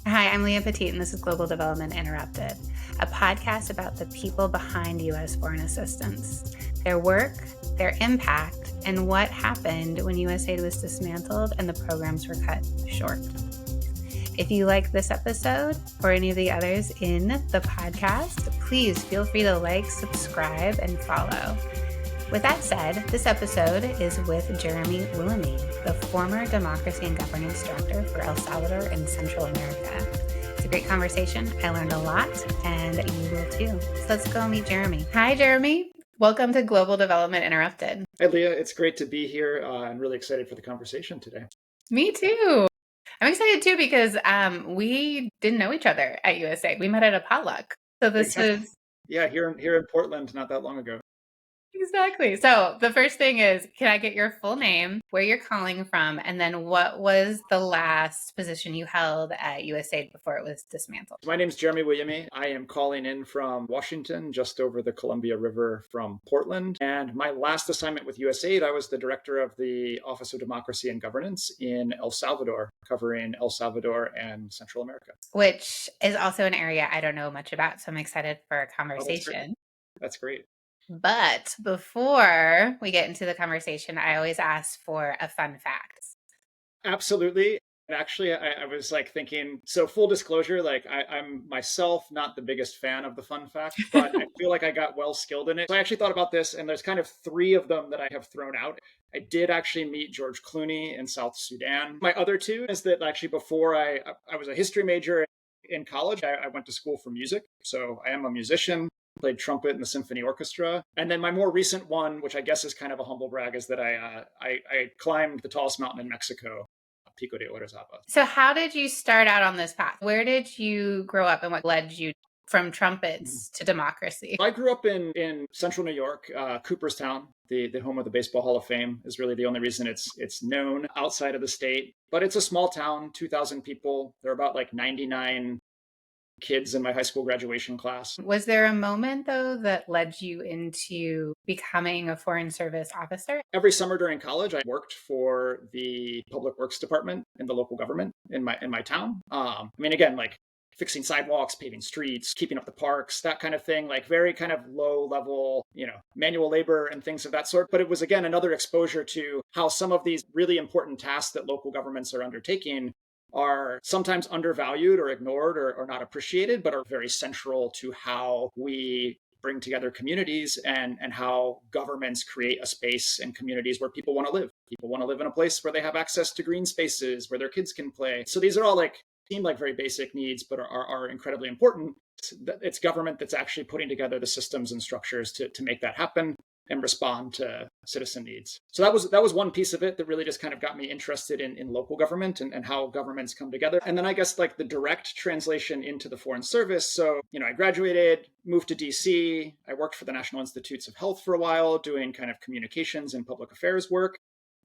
Hi, I'm Leah Petit, and this is Global Development Interrupted, a podcast about the people behind U.S. foreign assistance, their work, their impact, and what happened when USAID was dismantled and the programs were cut short. If you like this episode or any of the others in the podcast, please feel free to like, subscribe, and follow. With that said, this episode is with Williamee, the former Democracy and Governance Director for El Salvador and Central America. It's a great conversation. I learned a lot, and you will too. So let's go meet Jeremy. Hi, Jeremy. Welcome to Global Development Interrupted. Hi, Leah. It's great to be here. I'm really excited for the conversation today. Me too. I'm excited too because we didn't know each other at USAID. We met at a potluck. So this is... Yeah, here in Portland not that long ago. Exactly. So the first thing is, can I get your full name, where you're calling from, and then what was the last position you held at USAID before it was dismantled? My name's Jeremy Williamee. I am calling in from Washington, just over the Columbia River from Portland. And my last assignment with USAID, I was the director of the Office of Democracy and Governance in El Salvador, covering El Salvador and Central America. Which is also an area I don't know much about, so I'm excited for a conversation. That's great. But before we get into the conversation, I always ask for a fun fact. Absolutely. Actually, I was thinking, so full disclosure, I'm myself not the biggest fan of the fun fact, but I feel like I got well skilled in it. So I actually thought about this, and there's kind of three of them that I have thrown out. I did actually meet George Clooney in South Sudan. My other two is that actually before I was a history major in college, I went to school for music. So I am a musician. Played trumpet in the symphony orchestra. And then my more recent one, which I guess is kind of a humble brag, is that I climbed the tallest mountain in Mexico, Pico de Orizaba. So how did you start out on this path? Where did you grow up and what led you from trumpets to democracy? I grew up in central New York, Cooperstown, the home of the Baseball Hall of Fame is really the only reason it's known outside of the state. But it's a small town, 2,000 people. There are about 99 kids in my high school graduation class. Was there a moment, though, that led you into becoming a foreign service officer? Every summer during college, I worked for the public works department in the local government in my town. Again, fixing sidewalks, paving streets, keeping up the parks, that kind of thing, very kind of low level, manual labor and things of that sort. But it was, again, another exposure to how some of these really important tasks that local governments are undertaking are sometimes undervalued or ignored or not appreciated, but are very central to how we bring together communities and how governments create a space and communities where people want to live. People want to live in a place where they have access to green spaces, where their kids can play. So these are all seem like very basic needs, but are incredibly important. It's government that's actually putting together the systems and structures to make that happen and respond to citizen needs. So that was one piece of it that really just kind of got me interested in local government and how governments come together. And then I guess the direct translation into the Foreign Service. So, I graduated, moved to DC. I worked for the National Institutes of Health for a while, doing kind of communications and public affairs work.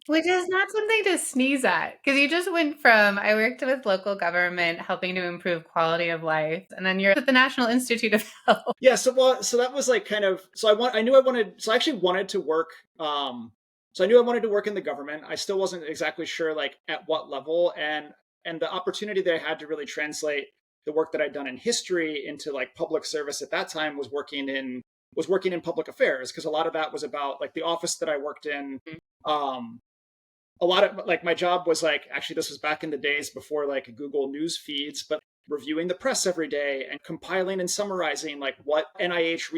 Which is not something to sneeze at, because you just went from, I worked with local government, helping to improve quality of life, and then you're at the National Institute of Health. Yeah, so that was I knew I wanted to work, so I knew I wanted to work in the government. I still wasn't exactly sure at what level, and the opportunity that I had to really translate the work that I'd done in history into public service at that time was working in public affairs, because a lot of that was about the office that I worked in. A lot of my job was actually, this was back in the days before Google News feeds, but reviewing the press every day and compiling and summarizing what NIH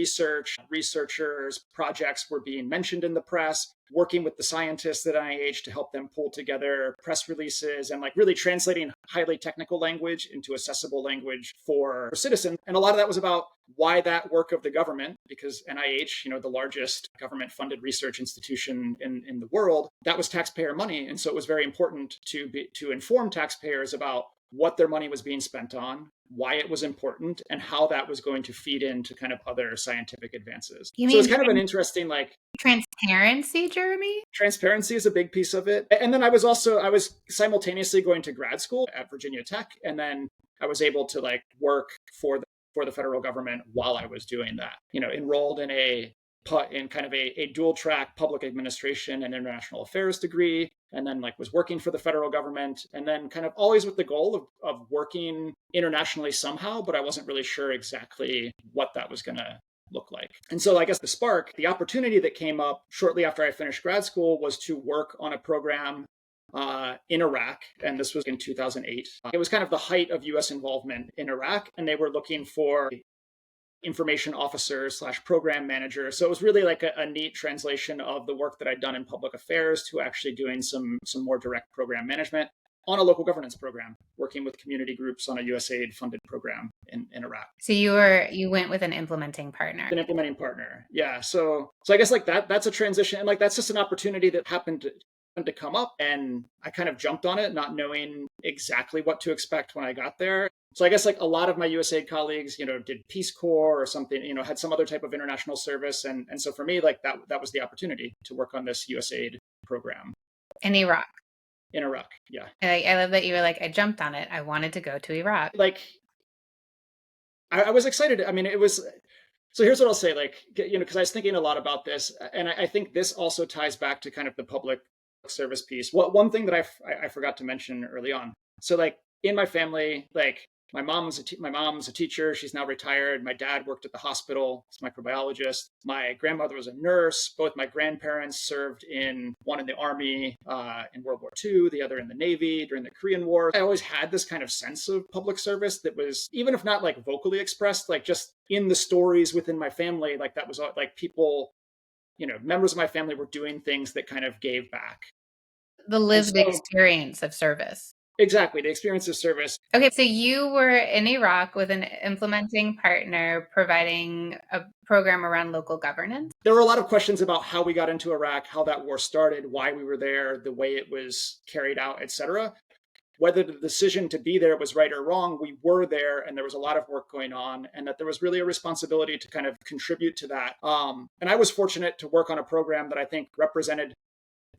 researchers, projects were being mentioned in the press, working with the scientists at NIH to help them pull together press releases and really translating highly technical language into accessible language for citizens. And a lot of that was about why that work of the government, because NIH, the largest government-funded research institution in the world, that was taxpayer money. And so it was very important to inform taxpayers about what their money was being spent on, why it was important, and how that was going to feed into kind of other scientific advances. So it's kind of an interesting transparency, Jeremy? Transparency is a big piece of it. And then I was simultaneously going to grad school at Virginia Tech, and then I was able to work for the federal government while I was doing that. Enrolled in a put in kind of a dual track public administration and international affairs degree, and then like was working for the federal government, and then kind of always with the goal of working internationally somehow, but I wasn't really sure exactly what that was going to look like. And so I guess the opportunity that came up shortly after I finished grad school was to work on a program in Iraq. And this was in 2008. It was kind of the height of US involvement in Iraq. And they were looking for information officer / program manager. So it was really like a neat translation of the work that I'd done in public affairs to actually doing some more direct program management on a local governance program, working with community groups on a USAID funded program in Iraq. So you went with an implementing partner. An implementing partner. Yeah. So I guess like that's a transition, and like that's just an opportunity that happened to come up, and I kind of jumped on it, not knowing exactly what to expect when I got there. So I guess like a lot of my USAID colleagues, did Peace Corps or something, had some other type of international service. And so for me, like that was the opportunity to work on this USAID program. In Iraq. In Iraq, yeah. I love that you were like, I jumped on it. I wanted to go to Iraq. Like, I was excited. I mean, it was, so here's what I'll say, like, because I was thinking a lot about this, and I think this also ties back to kind of the public service piece. One thing that I forgot to mention early on. So like in my family, like my mom's a teacher. She's now retired. My dad worked at the hospital. He's a microbiologist. My grandmother was a nurse. Both my grandparents served one in the Army in World War II, the other in the Navy during the Korean War. I always had this kind of sense of public service that was, even if not like vocally expressed, like just in the stories within my family, like that was like people, members of my family were doing things that kind of gave back. The lived experience of service. Exactly, the experience of service. Okay, so you were in Iraq with an implementing partner providing a program around local governance. There were a lot of questions about how we got into Iraq, how that war started, why we were there, the way it was carried out, etc. Whether the decision to be there was right or wrong, we were there, and there was a lot of work going on, and that there was really a responsibility to kind of contribute to that. And I was fortunate to work on a program that I think represented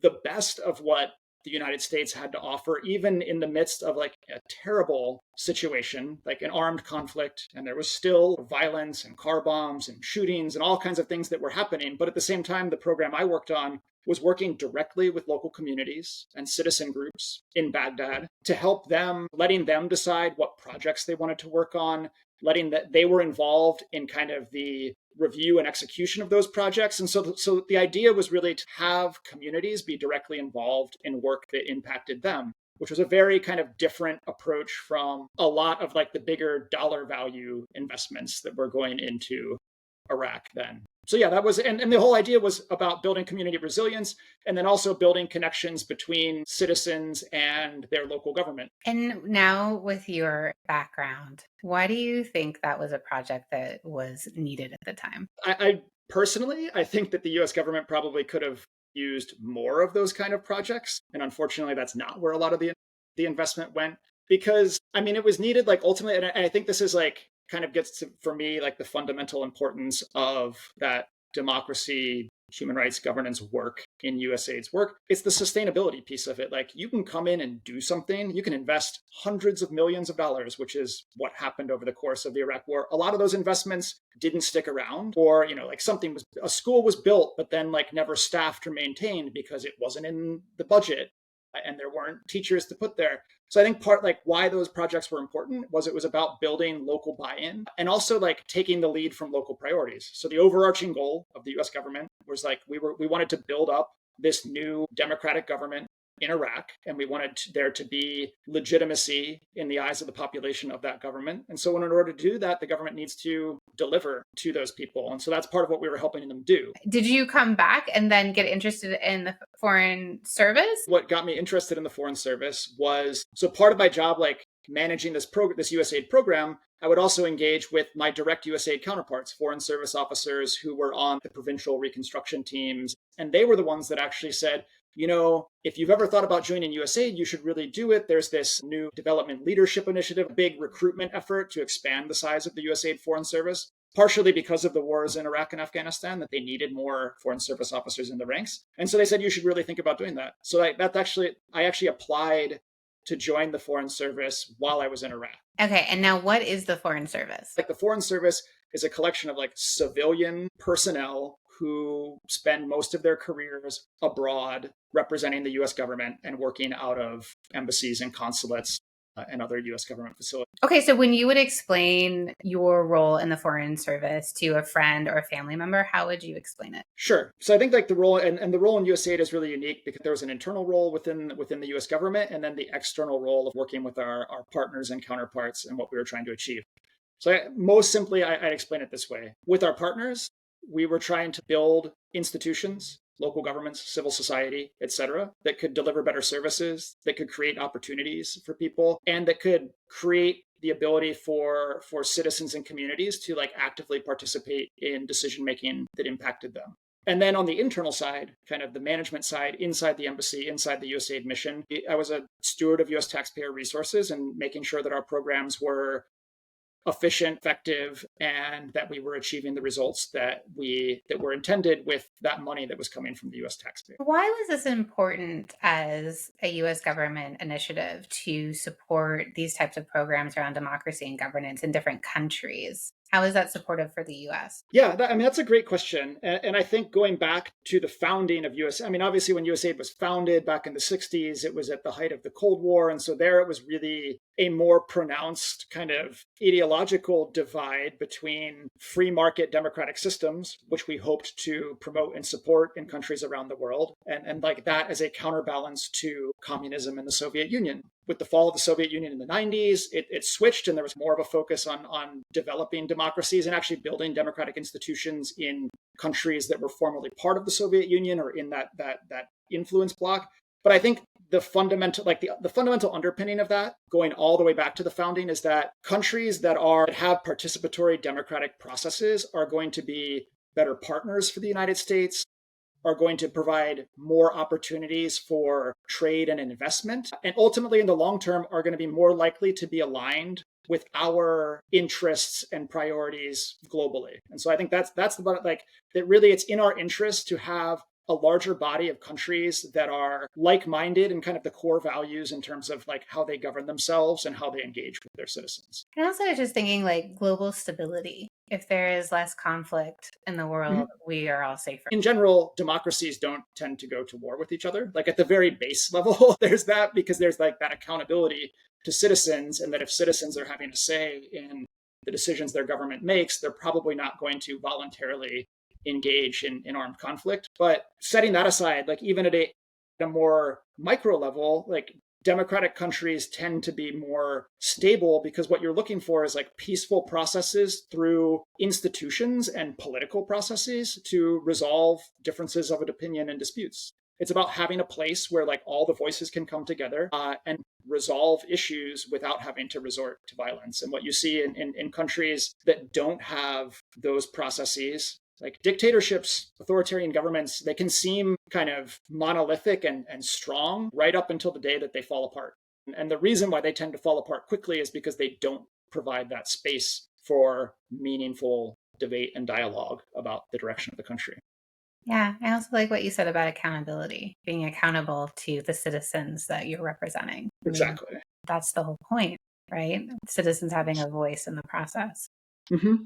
the best of what the United States had to offer, even in the midst of like a terrible situation, like an armed conflict. And there was still violence and car bombs and shootings and all kinds of things that were happening. But at the same time, the program I worked on was working directly with local communities and citizen groups in Baghdad to help them, letting them decide what projects they wanted to work on, letting that they were involved in kind of the review and execution of those projects. And so the idea was really to have communities be directly involved in work that impacted them, which was a very kind of different approach from a lot of like the bigger dollar value investments that were going into Iraq then. So yeah, that was, and the whole idea was about building community resilience and then also building connections between citizens and their local government. And now with your background, why do you think that was a project that was needed at the time? I personally, I think that the US government probably could have used more of those kind of projects. And unfortunately, that's not where a lot of the investment went, because I mean, it was needed like ultimately, and I think this is like, kind of gets to, for me, like the fundamental importance of that democracy, human rights, governance work in USAID's work. It's the sustainability piece of it. Like you can come in and do something, you can invest hundreds of millions of dollars, which is what happened over the course of the Iraq War. A lot of those investments didn't stick around, or, like a school was built, but then like never staffed or maintained because it wasn't in the budget and there weren't teachers to put there. So I think part like why those projects were important was it was about building local buy-in and also like taking the lead from local priorities. So the overarching goal of the US government was like we wanted to build up this new democratic government in Iraq, and we wanted there to be legitimacy in the eyes of the population of that government. And so in order to do that, the government needs to deliver to those people. And so that's part of what we were helping them do. Did you come back and then get interested in the foreign service? What got me interested in the foreign service was, so part of my job, like managing this USAID program, I would also engage with my direct USAID counterparts, foreign service officers who were on the provincial reconstruction teams. And they were the ones that actually said, if you've ever thought about joining USAID, you should really do it. There's this new development leadership initiative, a big recruitment effort to expand the size of the USAID Foreign Service, partially because of the wars in Iraq and Afghanistan, that they needed more foreign service officers in the ranks. And so they said, you should really think about doing that. So I actually applied to join the Foreign Service while I was in Iraq. Okay. And now what is the Foreign Service? Like the Foreign Service is a collection of like civilian personnel who spend most of their careers abroad representing the US government and working out of embassies and consulates and other US government facilities. Okay, so when you would explain your role in the Foreign Service to a friend or a family member, how would you explain it? Sure. So I think like the role and the role in USAID is really unique because there was an internal role within the US government and then the external role of working with our partners and counterparts and what we were trying to achieve. So most simply, I'd explain it this way. With our partners, we were trying to build institutions, local governments, civil society, et cetera, that could deliver better services, that could create opportunities for people, and that could create the ability for citizens and communities to like actively participate in decision making that impacted them. And then on the internal side, kind of the management side, inside the embassy, inside the USAID mission, I was a steward of US taxpayer resources and making sure that our programs were efficient, effective, and that we were achieving the results that were intended with that money that was coming from the US taxpayer. Why was this important as a US government initiative to support these types of programs around democracy and governance in different countries? How is that supportive for the US? Yeah, that's a great question. And I think going back to the founding of obviously when USAID was founded back in the 60s, it was at the height of the Cold War. And so there it was really a more pronounced kind of ideological divide between free market democratic systems, which we hoped to promote and support in countries around the world, and like that as a counterbalance to communism in the Soviet Union. With the fall of the Soviet Union in the 90s, it switched and there was more of a focus on developing democracies and actually building democratic institutions in countries that were formerly part of the Soviet Union or in that influence block. But I think the fundamental underpinning of that, going all the way back to the founding, is that countries that have participatory democratic processes are going to be better partners for the United States, are going to provide more opportunities for trade and investment, and ultimately in the long term are going to be more likely to be aligned with our interests and priorities globally. And so I think that's that really it's in our interest to have a larger body of countries that are like-minded and kind of the core values in terms of like how they govern themselves and how they engage with their citizens. And also just thinking like global stability. If there is less conflict in the world, we are all safer. In general, democracies don't tend to go to war with each other. Like at the very base level, there's that because there's like that accountability to citizens, and that if citizens are having a say in the decisions their government makes, they're probably not going to voluntarily engage in armed conflict. But setting that aside, like even at a more micro level, like democratic countries tend to be more stable because what you're looking for is like peaceful processes through institutions and political processes to resolve differences of opinion and disputes. It's about having a place where like all the voices can come together and resolve issues without having to resort to violence. And what you see in countries that don't have those processes, like dictatorships, authoritarian governments, they can seem kind of monolithic and strong right up until the day that they fall apart. And the reason why they tend to fall apart quickly is because they don't provide that space for meaningful debate and dialogue about the direction of the country. Yeah, I also like what you said about accountability, being accountable to the citizens that you're representing. Exactly. That's the whole point, right? Citizens having a voice in the process. Mm-hmm.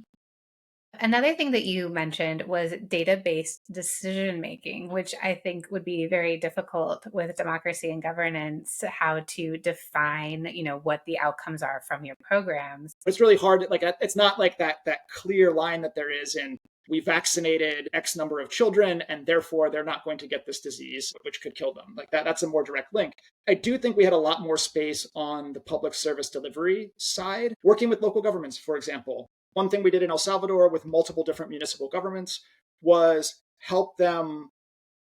Another thing that you mentioned was data-based decision making, which I think would be very difficult with democracy and governance, how to define, what the outcomes are from your programs. It's really hard. Like, it's not like that clear line that there is in we vaccinated X number of children and therefore they're not going to get this disease, which could kill them. Like that's a more direct link. I do think we had a lot more space on the public service delivery side, working with local governments, for example. One thing we did in El Salvador with multiple different municipal governments was help them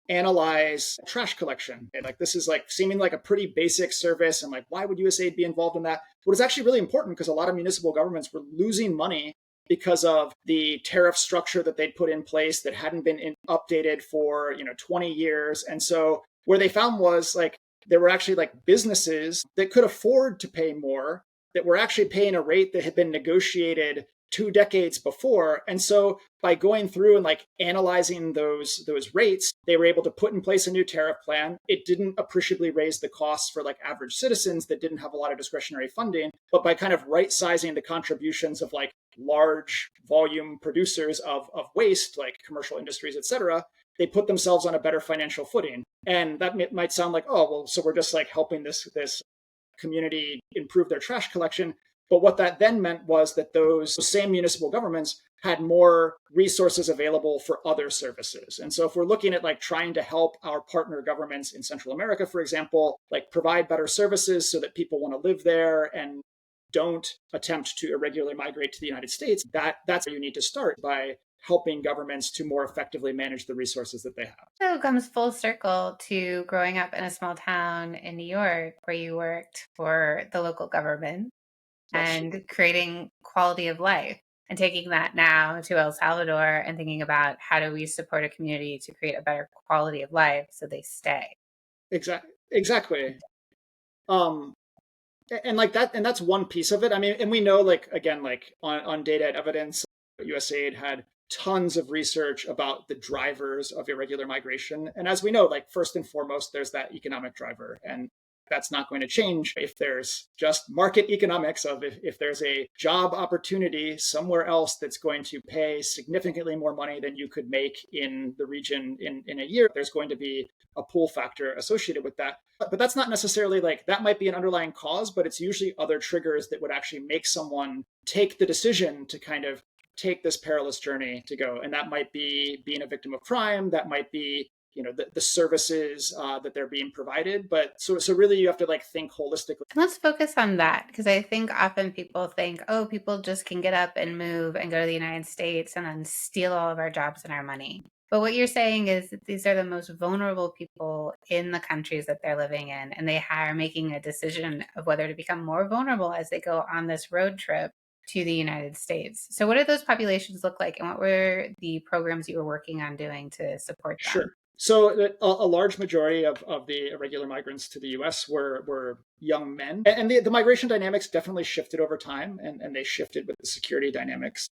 analyze trash collection. And like this is like seeming like a pretty basic service, and like why would USAID be involved in that? But it's actually really important because a lot of municipal governments were losing money because of the tariff structure that they'd put in place that hadn't been updated for 20 years. And so where they found was like there were actually like businesses that could afford to pay more that were actually paying a rate that had been negotiated 2 decades before. And so by going through and like analyzing those rates, they were able to put in place a new tariff plan. It didn't appreciably raise the costs for like average citizens that didn't have a lot of discretionary funding, but by kind of right sizing the contributions of like large volume producers of waste, like commercial industries, et cetera, they put themselves on a better financial footing. And that might sound like, oh, well, so we're just like helping this community improve their trash collection. But what that then meant was that those same municipal governments had more resources available for other services. And so if we're looking at like trying to help our partner governments in Central America, for example, like provide better services so that people want to live there and don't attempt to irregularly migrate to the United States, that's where you need to start, by helping governments to more effectively manage the resources that they have. So it comes full circle to growing up in a small town in New York where you worked for the local government and creating quality of life, and taking that now to El Salvador and thinking about how do we support a community to create a better quality of life so they stay. Exactly. And like that, and that's one piece of it. I mean, and we know, like, again, like on data and evidence, USAID had tons of research about the drivers of irregular migration. And as we know, like first and foremost, there's that economic driver. And that's not going to change if there's just market economics of if there's a job opportunity somewhere else that's going to pay significantly more money than you could make in the region in a year, there's going to be a pull factor associated with that. But that's not necessarily like, that might be an underlying cause, but it's usually other triggers that would actually make someone take the decision to kind of take this perilous journey to go. And that might be being a victim of crime. That might be, you know, the services that they're being provided. But so really you have to like think holistically. Let's focus on that, because I think often people think, oh, people just can get up and move and go to the United States and then steal all of our jobs and our money. But what you're saying is that these are the most vulnerable people in the countries that they're living in, and they are making a decision of whether to become more vulnerable as they go on this road trip to the United States. So what did those populations look like, and what were the programs you were working on doing to support them? Sure. So a large majority of the irregular migrants to the US were young men. And the migration dynamics definitely shifted over time, and they shifted with the security dynamics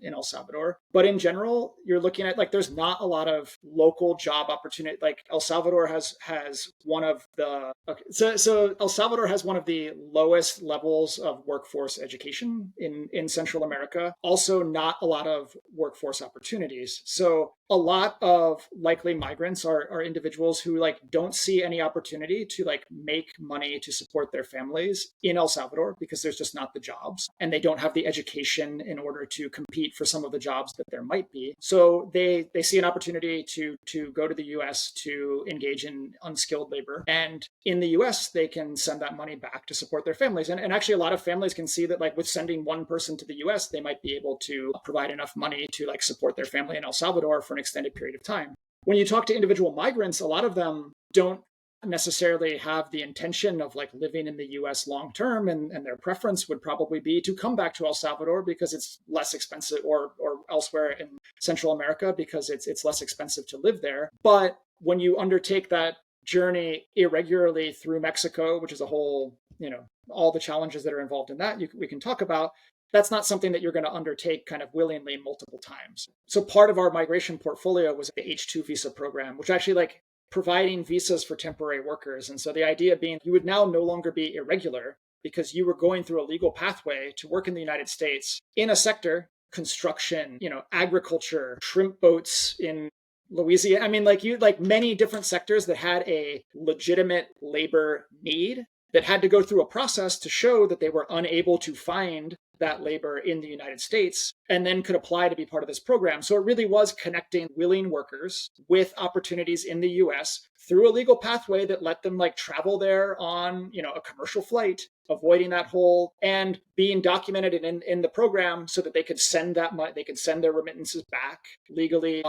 in El Salvador. But in general, you're looking at like there's not a lot of local job opportunity. Like El Salvador has one of the so El Salvador has one of the lowest levels of workforce education in Central America. Also, not a lot of workforce opportunities. So a lot of likely migrants are individuals who like don't see any opportunity to like make money to support their families in El Salvador because there's just not the jobs, and they don't have the education in order to compete for some of the jobs that there might be. So they see an opportunity to go to the US to engage in unskilled labor. And in the US, they can send that money back to support their families. And actually, a lot of families can see that like with sending one person to the US, they might be able to provide enough money to like support their family in El Salvador for an extended period of time. When you talk to individual migrants, a lot of them don't necessarily have the intention of like living in the US long term, and their preference would probably be to come back to El Salvador because it's less expensive, or elsewhere in Central America because it's less expensive to live there. But when you undertake that journey irregularly through Mexico, which is a whole, you know, all the challenges that are involved in that, we can talk about. That's not something that you're going to undertake kind of willingly multiple times. So part of our migration portfolio was the H-2 visa program, which actually like providing visas for temporary workers. And so the idea being you would now no longer be irregular because you were going through a legal pathway to work in the United States in a sector, construction, you know, agriculture, shrimp boats in Louisiana. I mean, like many different sectors that had a legitimate labor need that had to go through a process to show that they were unable to find that labor in the United States, and then could apply to be part of this program. So it really was connecting willing workers with opportunities in the US through a legal pathway that let them like travel there on, you know, a commercial flight, avoiding that whole, and being documented in the program so that they could send that money, they could send their remittances back legally.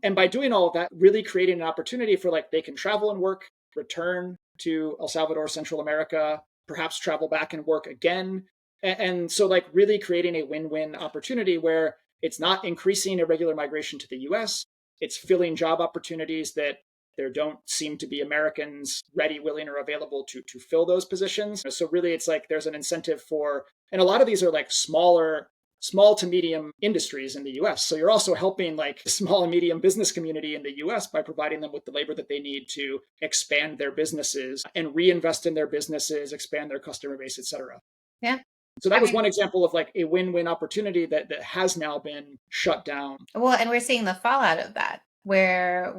And by doing all of that, really creating an opportunity for like they can travel and work, return to El Salvador, Central America, perhaps travel back and work again. And so like really creating a win-win opportunity where it's not increasing irregular migration to the US, it's filling job opportunities that there don't seem to be Americans ready, willing, or available to fill those positions. So really it's like there's an incentive for, and a lot of these are like smaller small to medium industries in the US. So you're also helping like the small and medium business community in the US by providing them with the labor that they need to expand their businesses and reinvest in their businesses, expand their customer base, et cetera. Yeah. So that was one example of like a win-win opportunity that has now been shut down. Well, and we're seeing the fallout of that, where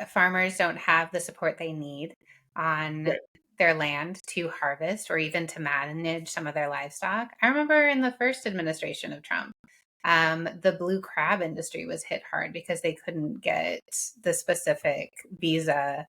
farmers don't have the support they need on Right. their land to harvest or even to manage some of their livestock. I remember in the first administration of Trump, the blue crab industry was hit hard because they couldn't get the specific visa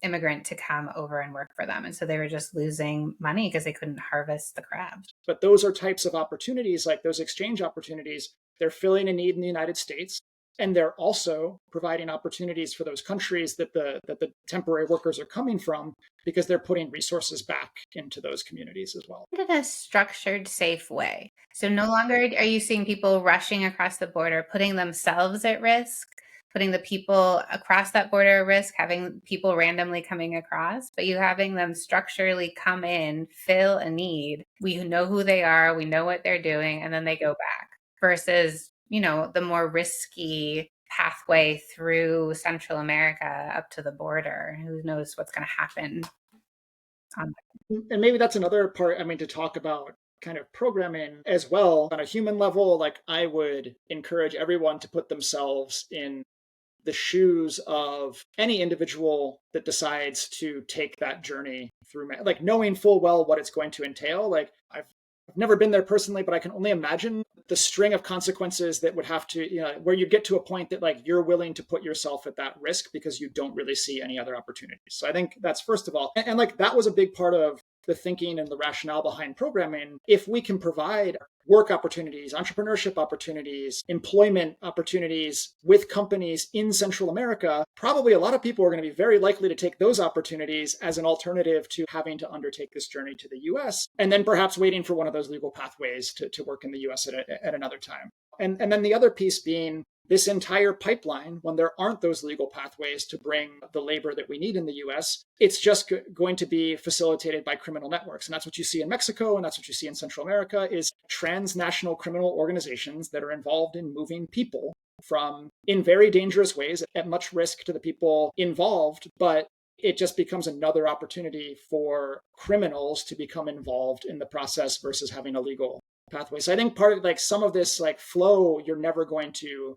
immigrant to come over and work for them. And so they were just losing money because they couldn't harvest the crabs. But those are types of opportunities, like those exchange opportunities. They're filling a need in the United States. And they're also providing opportunities for those countries that the temporary workers are coming from, because they're putting resources back into those communities as well. In a structured, safe way. So no longer are you seeing people rushing across the border, putting themselves at risk, putting the people across that border at risk, having people randomly coming across, but you having them structurally come in, fill a need. We know who they are, we know what they're doing, and then they go back, versus the more risky pathway through Central America up to the border. Who knows what's going to happen on that. And maybe that's another part, to talk about kind of programming as well. On a human level, like I would encourage everyone to put themselves in the shoes of any individual that decides to take that journey through, like knowing full well what it's going to entail. Like I've never been there personally, but I can only imagine the string of consequences that would have to, where you get to a point that like you're willing to put yourself at that risk because you don't really see any other opportunities. So I think that's first of all, and like that was a big part of the thinking and the rationale behind programming. If we can provide work opportunities, entrepreneurship opportunities, employment opportunities with companies in Central America, probably a lot of people are going to be very likely to take those opportunities as an alternative to having to undertake this journey to the US, and then perhaps waiting for one of those legal pathways to work in the US at another time. And then the other piece being this entire pipeline, when there aren't those legal pathways to bring the labor that we need in the US, it's just going to be facilitated by criminal networks. And that's what you see in Mexico, and that's what you see in Central America, is transnational criminal organizations that are involved in moving people from, in very dangerous ways, at much risk to the people involved. But it just becomes another opportunity for criminals to become involved in the process versus having a legal pathway. So I think part of like some of this like flow, you're never going to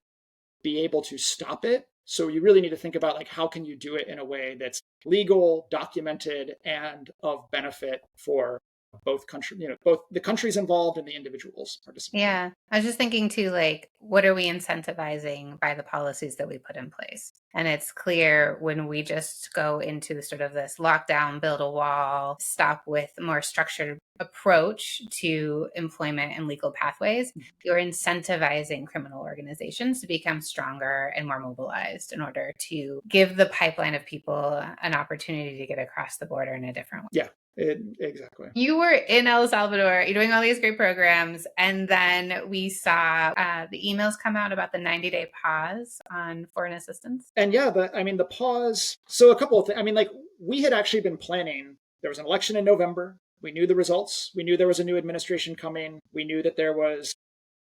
be able to stop it. So you really need to think about like, how can you do it in a way that's legal, documented, and of benefit for both countries, both the countries involved and the individuals participating. Yeah. I was just thinking too, like, what are we incentivizing by the policies that we put in place? And it's clear when we just go into sort of this lockdown, build a wall, stop with a more structured approach to employment and legal pathways, you're incentivizing criminal organizations to become stronger and more mobilized in order to give the pipeline of people an opportunity to get across the border in a different way. Yeah. Exactly. You were in El Salvador, you're doing all these great programs, and then we saw the emails come out about the 90-day pause on foreign assistance. And yeah, the pause. So a couple of things. Like we had actually been planning. There was an election in November. We knew the results. We knew there was a new administration coming. We knew that there was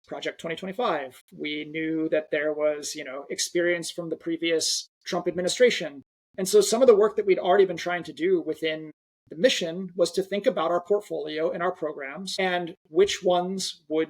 Project 2025. We knew that there was, experience from the previous Trump administration. And so some of the work that we'd already been trying to do within the mission was to think about our portfolio and our programs and which ones would,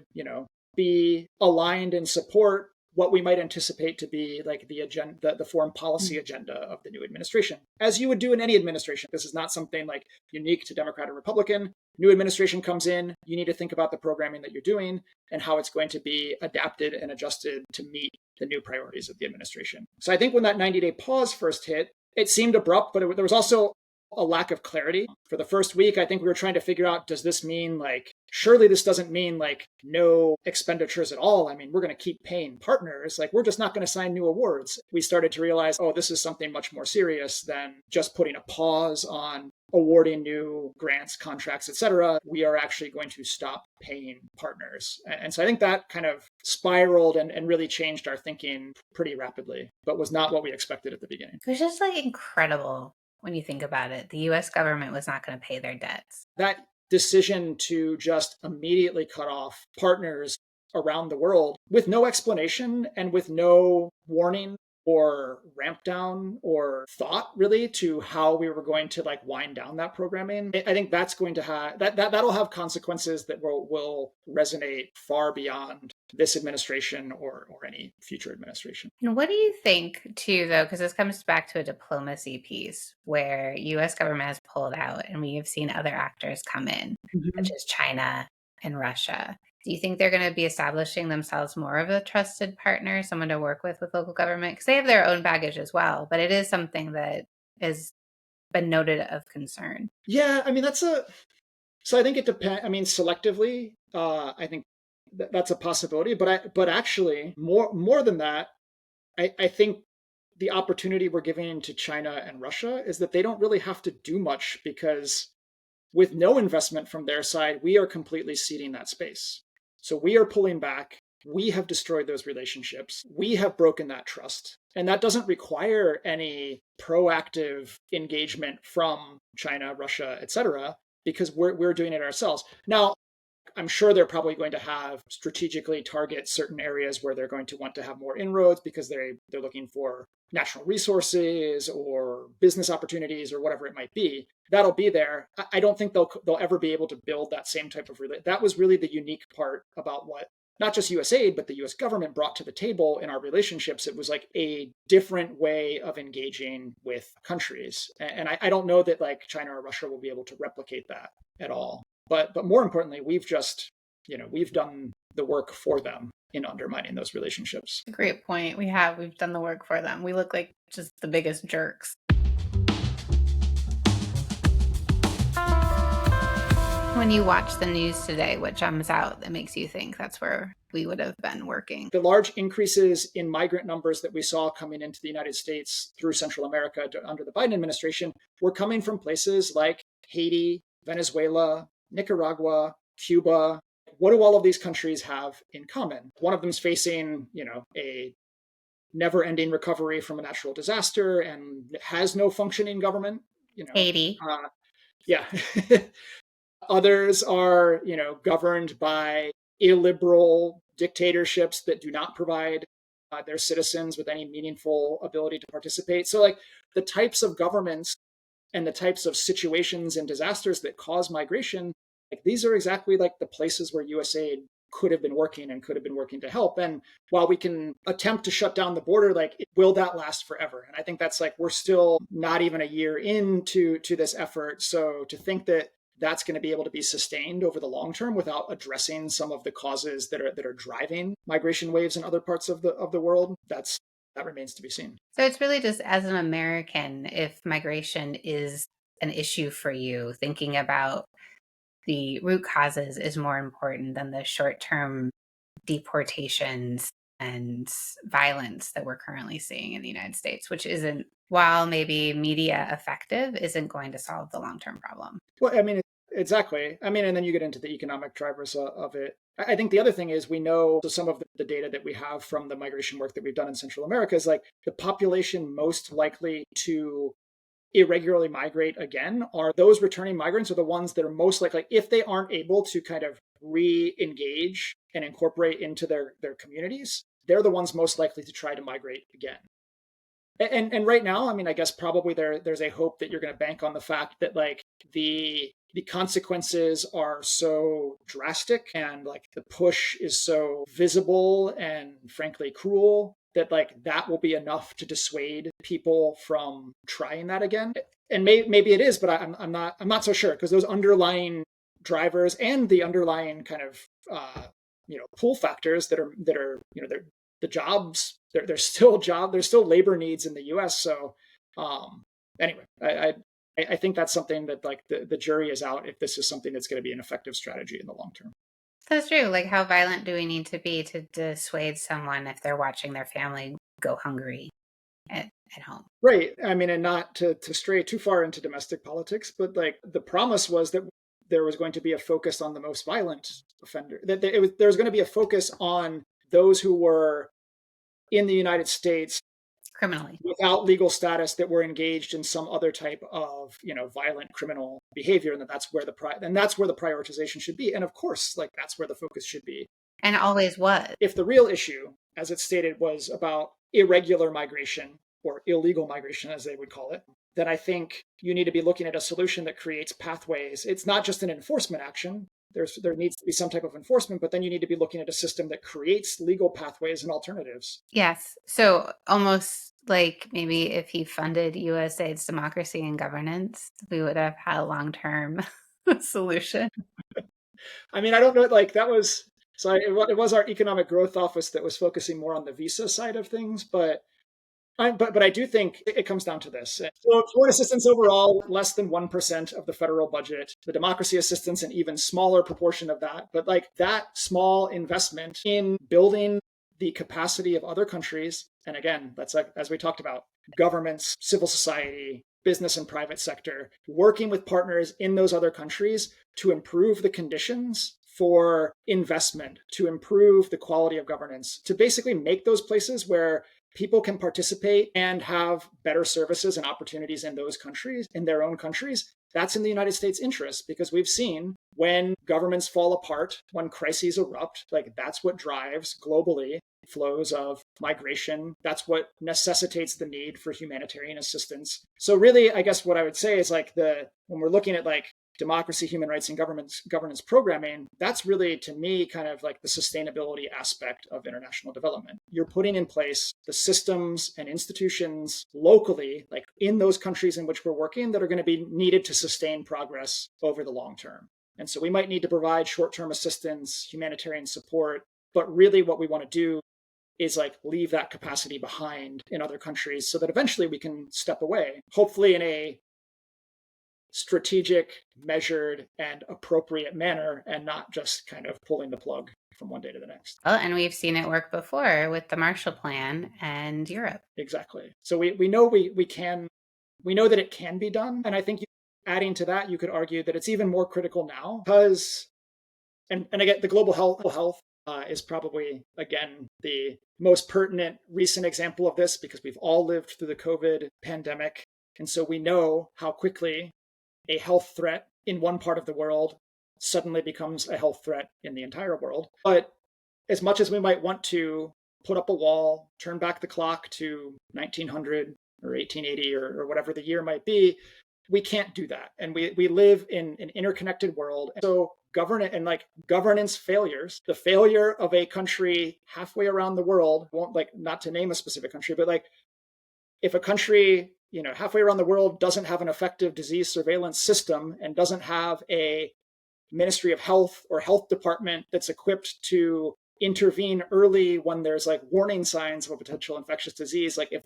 be aligned and support what we might anticipate to be like the agenda, the foreign policy agenda of the new administration, as you would do in any administration. This is not something like unique to Democrat or Republican. New administration comes in, you need to think about the programming that you're doing and how it's going to be adapted and adjusted to meet the new priorities of the administration. So I think when that 90-day pause first hit, it seemed abrupt, but there was also a lack of clarity. For the first week, I think we were trying to figure out, does this mean like, surely this doesn't mean like no expenditures at all. We're going to keep paying partners. Like, we're just not going to sign new awards. We started to realize, oh, this is something much more serious than just putting a pause on awarding new grants, contracts, et cetera. We are actually going to stop paying partners. And so I think that kind of spiraled and really changed our thinking pretty rapidly, but was not what we expected at the beginning. It was just like incredible. When you think about it, the US government was not going to pay their debts. That decision to just immediately cut off partners around the world with no explanation and with no warning or ramp down or thought really to how we were going to like wind down that programming. I think that's going to have that'll have consequences that will resonate far beyond this administration or any future administration. And what do you think too, though, because this comes back to a diplomacy piece where US government has pulled out and we have seen other actors come in, such as China and Russia. Do you think they're going to be establishing themselves more of a trusted partner, someone to work with local government? Because they have their own baggage as well, but it is something that has been noted of concern. Yeah, I mean, so I think it depends. I mean, selectively, I think that's a possibility, but actually more than that, I think the opportunity we're giving to China and Russia is that they don't really have to do much because with no investment from their side, we are completely ceding that space. So we are pulling back. We have destroyed those relationships. We have broken that trust. And that doesn't require any proactive engagement from China, Russia, et cetera, because we're doing it ourselves. Now, I'm sure they're probably going to have strategically target certain areas where they're going to want to have more inroads because they're looking for natural resources or business opportunities or whatever it might be. That'll be there. I don't think they'll ever be able to build that same type of that was really the unique part about what not just USAID, but the US government brought to the table in our relationships. It was like a different way of engaging with countries. And I don't know that like China or Russia will be able to replicate that at all. But more importantly, we've done the work for them in undermining those relationships. Great point. We've done the work for them. We look like just the biggest jerks. When you watch the news today, what jumps out that makes you think that's where we would have been working? The large increases in migrant numbers that we saw coming into the United States through Central America under the Biden administration were coming from places like Haiti, Venezuela, Nicaragua, Cuba. What do all of these countries have in common? One of them is facing, a never-ending recovery from a natural disaster and has no functioning government. Haiti. Yeah. Others are, governed by illiberal dictatorships that do not provide their citizens with any meaningful ability to participate. So, like the types of governments and the types of situations and disasters that cause migration, like these are exactly like the places where USAID could have been working to help. And while we can attempt to shut down the border, like will that last forever? And I think that's like we're still not even a year into this effort. So to think that that's going to be able to be sustained over the long term without addressing some of the causes that are driving migration waves in other parts of the world, that remains to be seen. So it's really just as an American, if migration is an issue for you, thinking about the root causes is more important than the short-term deportations and violence that we're currently seeing in the United States, which isn't, while maybe media effective, isn't going to solve the long-term problem. Well, I mean, exactly. I mean, and then you get into the economic drivers of it. I think the other thing is we know some of the data that we have from the migration work that we've done in Central America is like the population most likely to irregularly migrate again are those returning migrants are the ones that are most likely, if they aren't able to kind of re-engage and incorporate into their communities, they're the ones most likely to try to migrate again. And right now, I mean, I guess probably there's a hope that you're going to bank on the fact that like the consequences are so drastic and like the push is so visible and frankly cruel that like that will be enough to dissuade people from trying that again. And maybe it is, but I'm not so sure because those underlying drivers and the underlying kind of pull factors that are they're the jobs, there's still labor needs in the US. So anyway, I think that's something that like the jury is out if this is something that's going to be an effective strategy in the long term. That's true. Like how violent do we need to be to dissuade someone if they're watching their family go hungry at home? Right. I mean, and not to stray too far into domestic politics, but like the promise was that there was going to be a focus on the most violent offender, that there was going to be a focus on those who were in the United States criminally, without legal status, that were engaged in some other type of, violent criminal behavior, and that's where the prioritization should be. And of course, like, that's where the focus should be. and always was. If the real issue, as it stated, was about irregular migration, or illegal migration, as they would call it, then I think you need to be looking at a solution that creates pathways. It's not just an enforcement action. There needs to be some type of enforcement, but then you need to be looking at a system that creates legal pathways and alternatives. Yes. So almost like maybe if he funded USAID's democracy and governance, we would have had a long-term solution. I mean, I don't know, like, that was, so it was our economic growth office that was focusing more on the visa side of things, but I do think it comes down to this. So foreign assistance overall, less than 1% of the federal budget. The democracy assistance, an even smaller proportion of that. But like, that small investment in building the capacity of other countries, and again, that's like, as we talked about, governments, civil society, business and private sector, working with partners in those other countries to improve the conditions for investment, to improve the quality of governance, to basically make those places where people can participate and have better services and opportunities in those countries, in their own countries. That's in the United States' interest, because we've seen when governments fall apart, when crises erupt, like, that's what drives globally flows of migration. That's what necessitates the need for humanitarian assistance. So really, I guess what I would say is, like, when we're looking at like democracy, human rights, and governance programming, that's really, to me, kind of like the sustainability aspect of international development. You're putting in place the systems and institutions locally, like in those countries in which we're working, that are going to be needed to sustain progress over the long term. And so we might need to provide short-term assistance, humanitarian support, but really what we want to do is like leave that capacity behind in other countries so that eventually we can step away, hopefully in a strategic, measured, and appropriate manner, and not just kind of pulling the plug from one day to the next. Well, and we've seen it work before with the Marshall Plan and Europe. Exactly. So we know we know that it can be done. And I think adding to that, you could argue that it's even more critical now because, and again, the global health is probably, again, the most pertinent recent example of this, because we've all lived through the COVID pandemic. And so we know how quickly a health threat in one part of the world suddenly becomes a health threat in the entire world. But as much as we might want to put up a wall, turn back the clock to 1900 or 1880 or whatever the year might be, we can't do that. And we live in an interconnected world. So governance failures, the failure of a country halfway around the world, won't, like, not to name a specific country, but like, if a country halfway around the world doesn't have an effective disease surveillance system and doesn't have a Ministry of Health or health department that's equipped to intervene early when there's like warning signs of a potential infectious disease, like if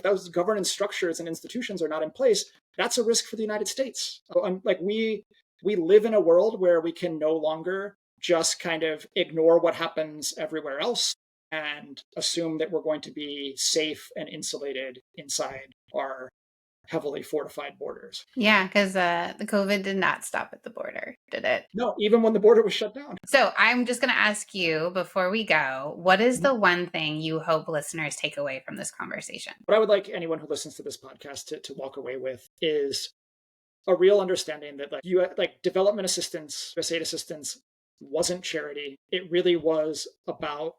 those governance structures and institutions are not in place, that's a risk for the United States. Like, we live in a world where we can no longer just kind of ignore what happens everywhere else and assume that we're going to be safe and insulated inside our heavily fortified borders. Yeah, because the COVID did not stop at the border, did it? No, even when the border was shut down. So I'm just going to ask you before we go, what is the one thing you hope listeners take away from this conversation? What I would like anyone who listens to this podcast to walk away with is a real understanding that development assistance, USAID assistance wasn't charity. It really was about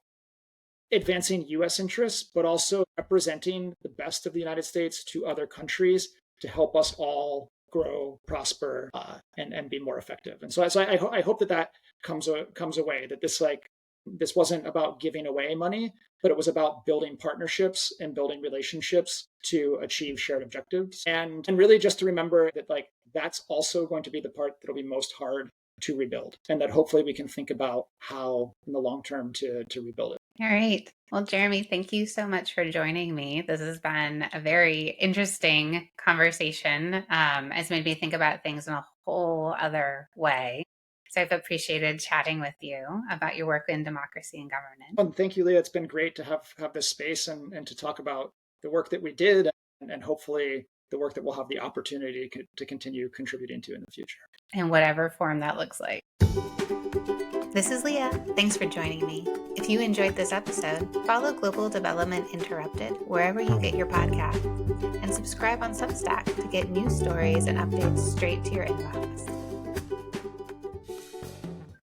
advancing U.S. interests, but also representing the best of the United States to other countries to help us all grow, prosper, and be more effective. And so I hope that comes away, that this wasn't about giving away money, but it was about building partnerships and building relationships to achieve shared objectives. And really just to remember that, like, that's also going to be the part that'll be most hard to rebuild, and that hopefully we can think about how in the long term to rebuild it. All right. Well, Jeremy, thank you so much for joining me. This has been a very interesting conversation. It's made me think about things in a whole other way. So I've appreciated chatting with you about your work in democracy and governance. Well, thank you, Leah. It's been great to have this space and to talk about the work that we did and hopefully the work that we'll have the opportunity to continue contributing to in the future. In whatever form that looks like. This is Leah. Thanks for joining me. If If you enjoyed this episode, follow Global Development Interrupted wherever you get your podcast, and subscribe on Substack to get news stories and updates straight to your inbox.